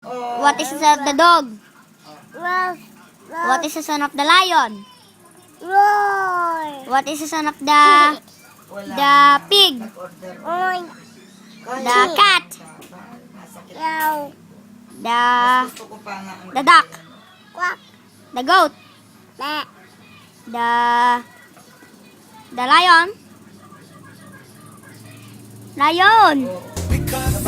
What is the son of the dog? Wolf. What is the son of the lion? Roar. What is the son of the pig? Oink. The cat? Yow. The duck? Quack. The goat? Meh. The lion? Lion! Because